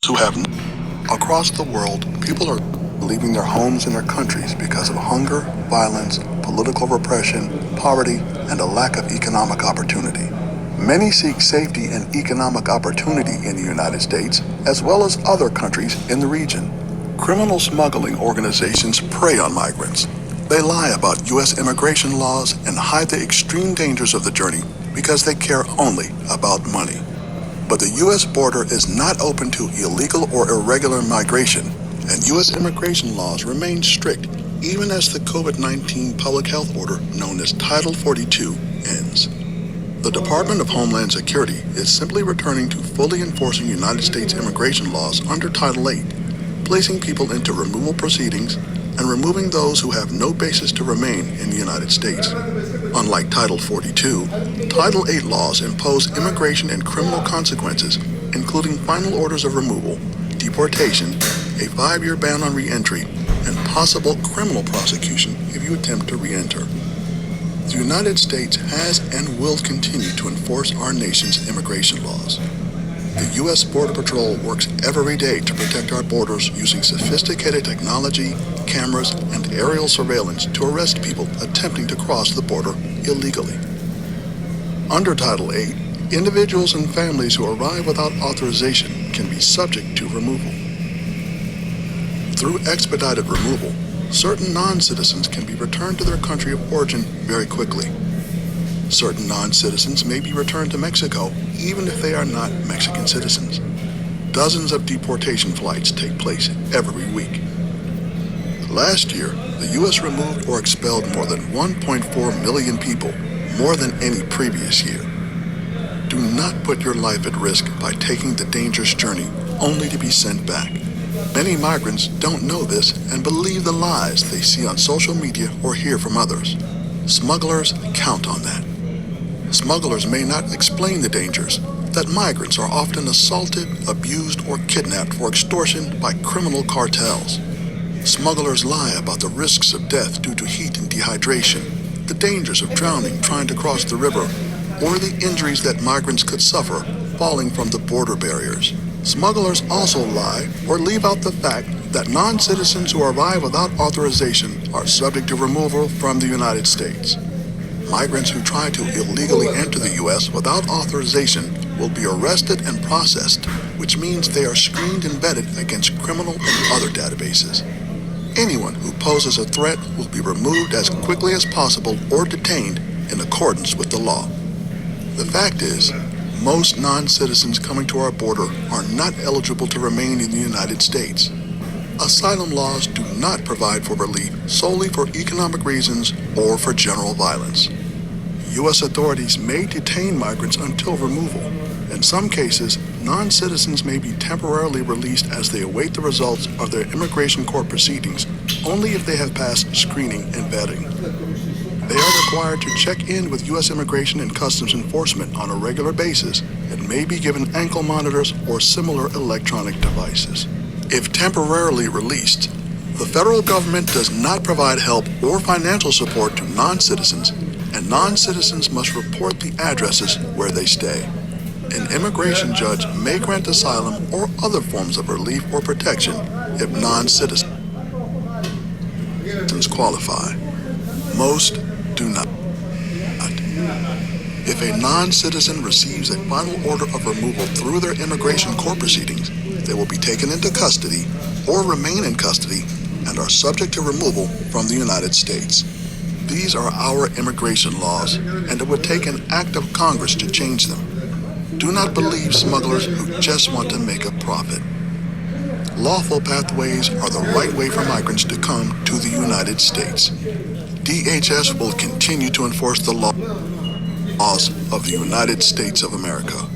who have across the world, people are leaving their homes and their countries because of hunger, violence, political repression, poverty, and a lack of economic opportunity. Many seek safety and economic opportunity in the United States, as well as other countries in the region. Criminal smuggling organizations prey on migrants. They lie about U.S. immigration laws and hide the extreme dangers of the journey because they care only about money. But the U.S. border is not open to illegal or irregular migration, and U.S. immigration laws remain strict even as the COVID-19 public health order known as Title 42 ends. The Department of Homeland Security is simply returning to fully enforcing United States immigration laws under Title 8, placing people into removal proceedings and removing those who have no basis to remain in the United States. Unlike Title 42, Title 8 laws impose immigration and criminal consequences, including final orders of removal, deportation, a 5-year ban on re-entry, and possible criminal prosecution if you attempt to re-enter. The United States has and will continue to enforce our nation's immigration laws. The U.S. Border Patrol works every day to protect our borders using sophisticated technology, cameras, and aerial surveillance to arrest people attempting to cross the border illegally. Under Title 8, individuals and families who arrive without authorization can be subject to removal. Through expedited removal, certain non-citizens can be returned to their country of origin very quickly. Certain non-citizens may be returned to Mexico even if they are not Mexican citizens. Dozens of deportation flights take place every week. Last year, the U.S. removed or expelled more than 1.4 million people, more than any previous year. Do not put your life at risk by taking the dangerous journey only to be sent back. Many migrants don't know this and believe the lies they see on social media or hear from others. Smugglers count on that. Smugglers may not explain the dangers, that migrants are often assaulted, abused, or kidnapped for extortion by criminal cartels. Smugglers lie about the risks of death due to heat and dehydration, the dangers of drowning trying to cross the river, or the injuries that migrants could suffer falling from the border barriers. Smugglers also lie or leave out the fact that non-citizens who arrive without authorization are subject to removal from the United States. Migrants who try to illegally enter the U.S. without authorization will be arrested and processed, which means they are screened and vetted against criminal and other databases. Anyone who poses a threat will be removed as quickly as possible or detained in accordance with the law. The fact is, most non-citizens coming to our border are not eligible to remain in the United States. Asylum laws do not provide for relief solely for economic reasons or for general violence. U.S. authorities may detain migrants until removal. In some cases, non-citizens may be temporarily released as they await the results of their immigration court proceedings, only if they have passed screening and vetting. They are required to check in with U.S. Immigration and Customs Enforcement on a regular basis and may be given ankle monitors or similar electronic devices. If temporarily released, the federal government does not provide help or financial support to non-citizens, and non-citizens must report the addresses where they stay. An immigration judge may grant asylum or other forms of relief or protection if non-citizens qualify. Most do not. If a non-citizen receives a final order of removal through their immigration court proceedings, they will be taken into custody or remain in custody and are subject to removal from the United States. These are our immigration laws, and it would take an act of Congress to change them. Do not believe smugglers who just want to make a profit. Lawful pathways are the right way for migrants to come to the United States. DHS will continue to enforce the laws of the United States of America.